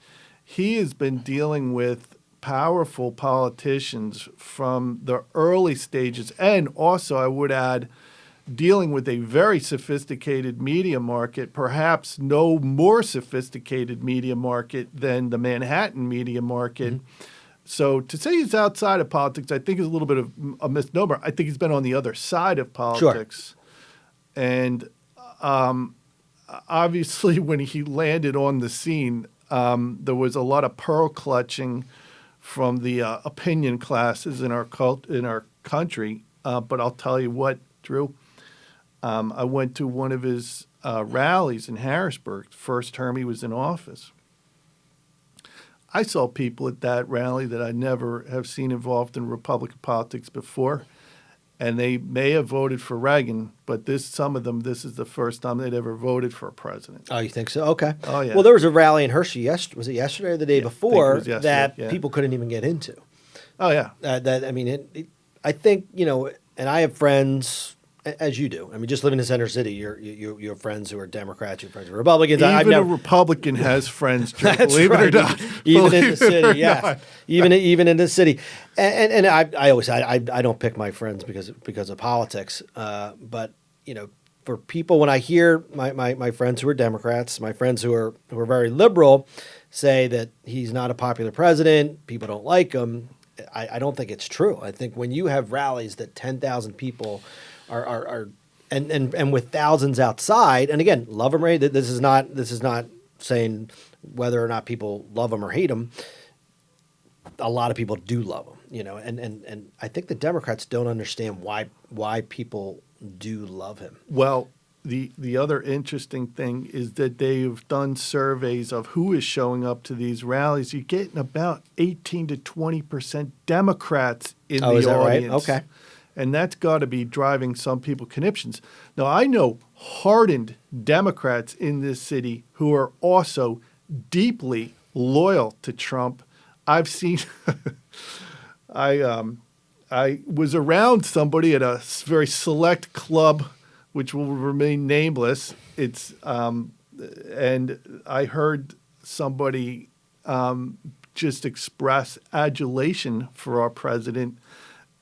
He has been dealing with powerful politicians from the early stages, and also, I would add, dealing with a very sophisticated media market, perhaps no more sophisticated media market than the Manhattan media market. Mm-hmm. So to say he's outside of politics, I think is a little bit of a misnomer. I think he's been on the other side of politics. Sure. And obviously when he landed on the scene, there was a lot of pearl clutching from the opinion classes in our country. But I'll tell you what, Drew, I went to one of his rallies in Harrisburg, first term he was in office. I saw people at that rally that I never have seen involved in Republican politics before, and they may have voted for Reagan, but some of them, this is the first time they'd ever voted for a president. Oh, you think so? Okay. Oh, yeah. Well, there was a rally in Hershey, was it yesterday or the day before, that people couldn't even get into. Oh, yeah. I think, and I have friends, as you do. I mean, just living in Center City, you have friends who are Democrats, you have friends who are Republicans. Even a Republican has friends, Drew, believe right. it or not. Even in the city, yes. Even in the city. And I always say, I don't pick my friends because of politics. But, for people, when I hear my friends who are Democrats, my friends who are very liberal say that he's not a popular president, people don't like him, I don't think it's true. I think when you have rallies that 10,000 people are and with thousands outside, and again, love him or hate him, this is not saying whether or not people love him or hate him. A lot of people do love him, and I think the Democrats don't understand why people do love him. Well, the other interesting thing is that they've done surveys of who is showing up to these rallies. You're getting about 18 to 20% Democrats in the is that audience. Right? Okay. And that's got to be driving some people conniptions. Now, I know hardened Democrats in this city who are also deeply loyal to Trump. I've seen I was around somebody at a very select club, which will remain nameless. It's and I heard somebody just express adulation for our president,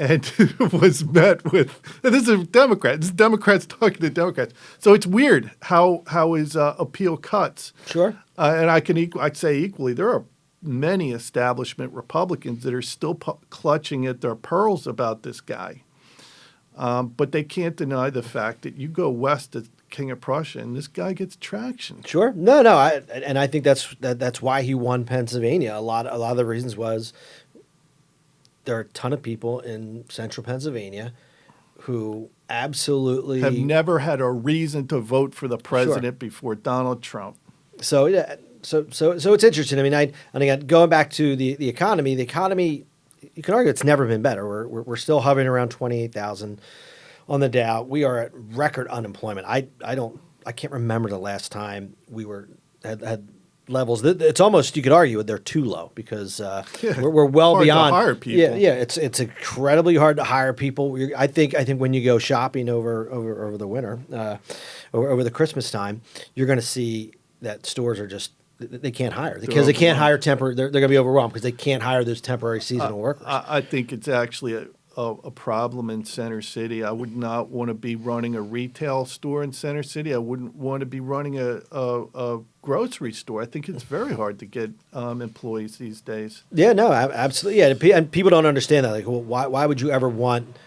and was met with, and this is a Democrat. This is Democrats talking to Democrats. So it's weird how his appeal cuts. Sure. And I'd say equally, there are many establishment Republicans that are still clutching at their pearls about this guy. But they can't deny the fact that you go west of King of Prussia, and this guy gets traction. Sure. No. I think that's why he won Pennsylvania. A lot of the reasons was there are a ton of people in central Pennsylvania who absolutely have never had a reason to vote for the president before Donald Trump. So yeah, so it's interesting. I mean, and again, going back to the economy, you can argue it's never been better. We're still hovering around 28,000 on the Dow. We are at record unemployment. I can't remember the last time we had levels. It's almost, you could argue they're too low because we're well hard beyond to hire people. Yeah. It's incredibly hard to hire people. I think when you go shopping over the winter, over the Christmas time, you're going to see that stores are just, they can't hire because they can't hire temporary. They're going to be overwhelmed because they can't hire those temporary seasonal workers. I think it's actually a problem in Center City. I would not want to be running a retail store in Center City. I wouldn't want to be running a grocery store. I think it's very hard to get employees these days. Yeah, no, absolutely. Yeah, and people don't understand that. Like, well, why would you ever want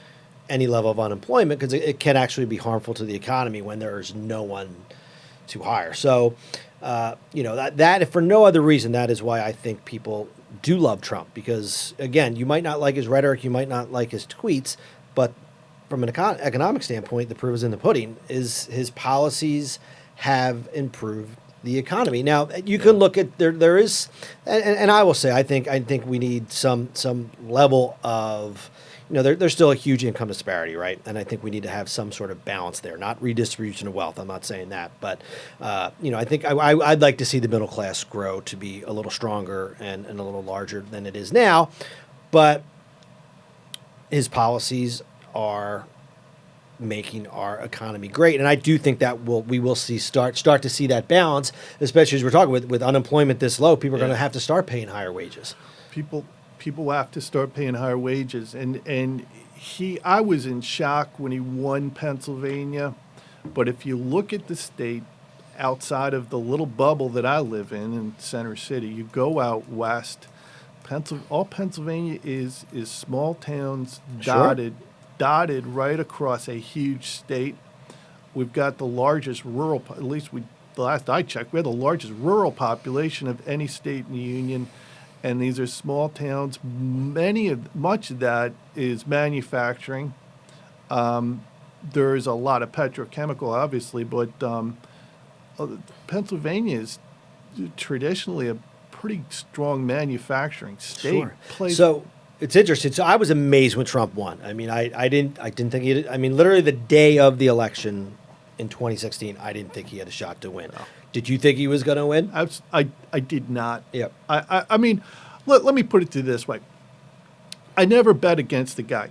any level of unemployment? Because it can actually be harmful to the economy when there's no one to hire. So, that if for no other reason, that is why I think people do love Trump, because again, you might not like his rhetoric, you might not like his tweets, but from an economic standpoint, the proof is in the pudding. Is his policies have improved the economy. Now you can look at there is, and I will say I think we need some level of, there's still a huge income disparity, right? And I think we need to have some sort of balance there, not redistribution of wealth. I'm not saying that, but I think I'd like to see the middle class grow to be a little stronger and a little larger than it is now. But his policies are making our economy great, and I do think that we will see start to see that balance, especially as we're talking with unemployment this low. People are going to have to start paying higher wages. People have to start paying higher wages, and I was in shock when he won Pennsylvania, but if you look at the state outside of the little bubble that I live in Center City, you go out west, all Pennsylvania is small towns dotted right across a huge state. We've got the largest rural, at least the last I checked, we had the largest rural population of any state in the union. And these are small towns. Much of that is manufacturing. There's a lot of petrochemical, obviously, but Pennsylvania is traditionally a pretty strong manufacturing state. Sure. So it's interesting. So I was amazed when Trump won. I mean, I didn't think he did. I mean, literally the day of the election in 2016, I didn't think he had a shot to win. No. Did you think he was going to win? I did not. Yep. I mean, let me put it to you this way. I never bet against the guy.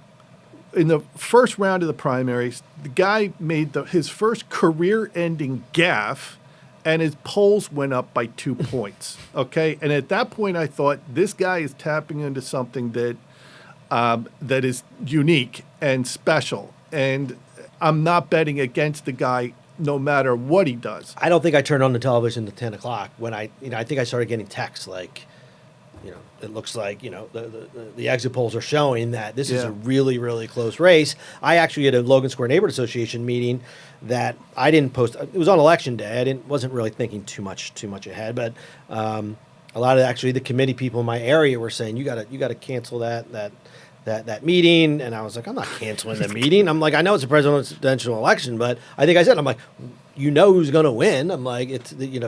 In the first round of the primaries, the guy made his first career-ending gaffe, and his polls went up by 2 points. Okay? And at that point, I thought, this guy is tapping into something that is unique and special. And I'm not betting against the guy no matter what he does. I don't think I turned on the television at 10 o'clock when I think I started getting texts like, it looks like, the exit polls are showing that this is a really, really close race. I actually had a Logan Square Neighborhood Association meeting that I didn't post. It was on election day. Wasn't really thinking too much ahead, but a lot of actually the committee people in my area were saying, you got to cancel that meeting. And I was like, I'm not canceling the meeting. I'm like, I know it's a presidential election, but I think I said, I'm like, who's going to win. I'm like,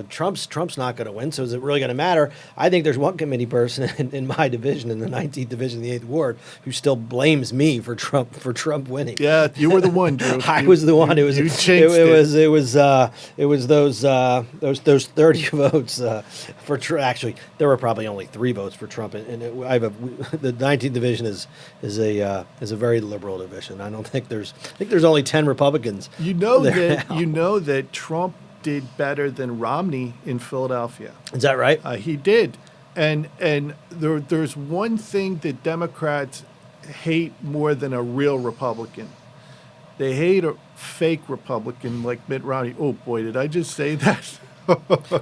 Trump's not going to win. So is it really going to matter? I think there's one committee person in my division, in the 19th division, the 8th ward, who still blames me for Trump winning. Yeah, you were the one, Drew. I was the one. It was those 30 votes for Trump. Actually, there were probably only 3 votes for Trump, and the 19th division is a very liberal division. I think there's only 10 Republicans. You know that Trump did better than Romney in Philadelphia. Is that right? He did. And there's one thing that Democrats hate more than a real Republican. They hate a fake Republican like Mitt Romney. Oh, boy, did I just say that?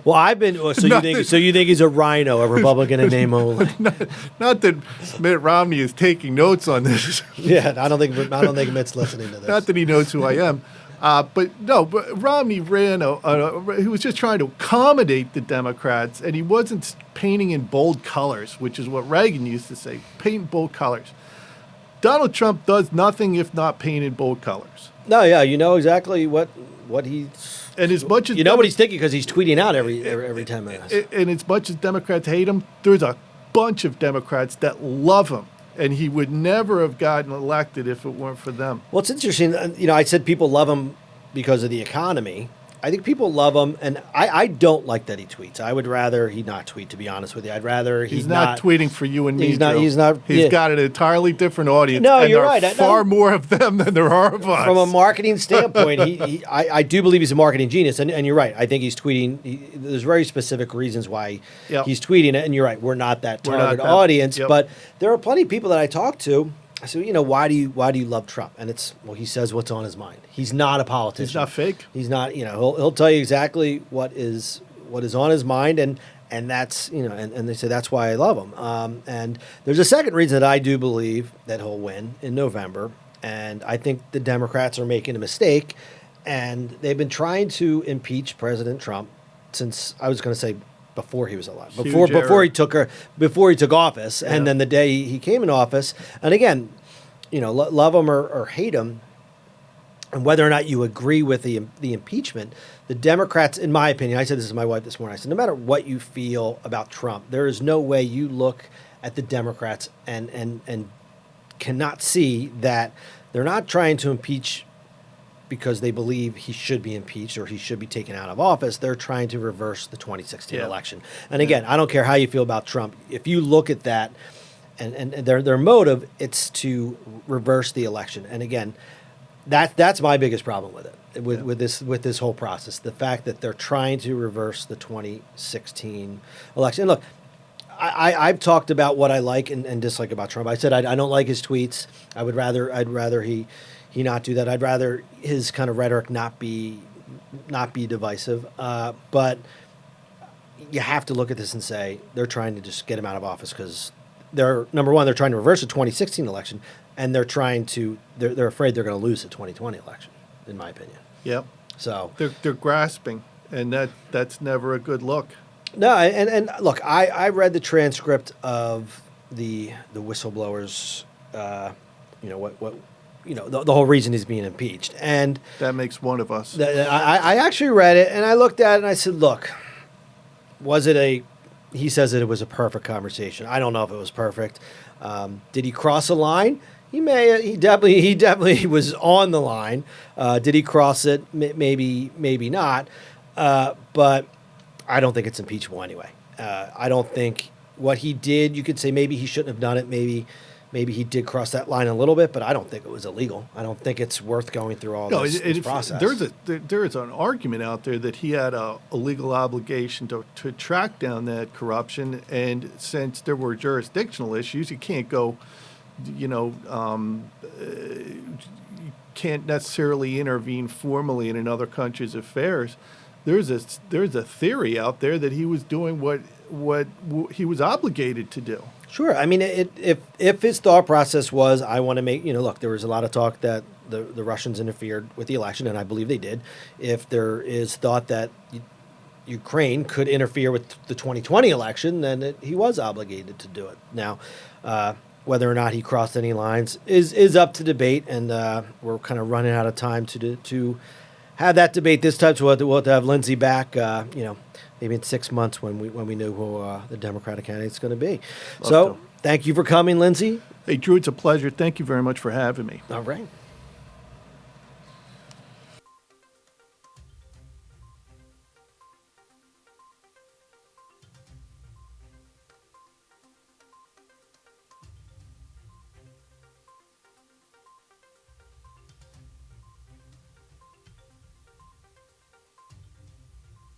Well, I've been. So you think he's a rhino, a Republican in name only? Not that Mitt Romney is taking notes on this. Yeah, I don't think Mitt's listening to this. Not that he knows who I am. But Romney ran he was just trying to accommodate the Democrats, and he wasn't painting in bold colors, which is what Reagan used to say, paint in bold colors. Donald Trump does nothing if not paint in bold colors. No, yeah, you know exactly what he's... And as much as you know what he's thinking because he's tweeting out every 10 minutes. And as much as Democrats hate him, there's a bunch of Democrats that love him. And he would never have gotten elected if it weren't for them. Well, it's interesting. I said people love him because of the economy. I think people love him, and I don't like that he tweets. I would rather he not tweet, to be honest with you. I'd rather he's not tweeting for you and me. He's not. Joe. He's not. He's got an entirely different audience. No, and you're there are right. Far more of them than there are of us. From a marketing standpoint, I do believe he's a marketing genius, and you're right. I think he's tweeting. There's very specific reasons why he's tweeting it, and you're right. We're not that target audience, but there are plenty of people that I talk to. I said, why do you love Trump? And it's, he says what's on his mind. He's not a politician. He's not fake. He's not, he'll tell you exactly what is on his mind, and that's, and they say that's why I love him. And there's a second reason that I do believe that he'll win in November, and I think the Democrats are making a mistake, and they've been trying to impeach President Trump since, I was going to say, before he was alive, before he took office, and then the day he came in office. And again, love him or hate him, and whether or not you agree with the impeachment, the Democrats, in my opinion, I said this to my wife this morning. I said, no matter what you feel about Trump, there is no way you look at the Democrats and cannot see that they're not trying to impeach because they believe he should be impeached or he should be taken out of office. They're trying to reverse the 2016 election. And again, I don't care how you feel about Trump. If you look at that and their motive, it's to reverse the election. And again, that's my biggest problem with it, with this whole process. The fact that they're trying to reverse the 2016 election. And look, I've talked about what I like and dislike about Trump. I said I don't like his tweets. I'd rather he not do that. I'd rather his kind of rhetoric not be divisive. But you have to look at this and say they're trying to just get him out of office because number one, they're trying to reverse the 2016 election, and they're afraid they're going to lose the 2020 election, in my opinion. Yep. So they're grasping, and that's never a good look. No, and look, I read the transcript of the whistleblowers. The whole reason he's being impeached. And that makes one of us. I actually read it, and I looked at it, and I said, look, he says that it was a perfect conversation. I don't know if it was perfect. Did he cross a line? He definitely was on the line. Did he cross it? Maybe not. But I don't think it's impeachable anyway. I don't think what he did, you could say maybe he shouldn't have done it. Maybe he did cross that line a little bit, but I don't think it was illegal. I don't think it's worth going through all this process. There is an argument out there that he had a legal obligation to track down that corruption, and since there were jurisdictional issues, you can't go, you can't necessarily intervene formally in another country's affairs. There's a theory out there that he was doing what he was obligated to do. Sure. I mean, if his thought process was, I want to make, look, there was a lot of talk that the Russians interfered with the election, and I believe they did. If there is thought that Ukraine could interfere with the 2020 election, then he was obligated to do it. Now, whether or not he crossed any lines is up to debate, and we're kind of running out of time to have that debate this time. So we'll have to have Lindsey back, maybe in 6 months when we know who the Democratic candidate's going to be. Thank you for coming, Lindsey. Hey, Drew, it's a pleasure. Thank you very much for having me. All right.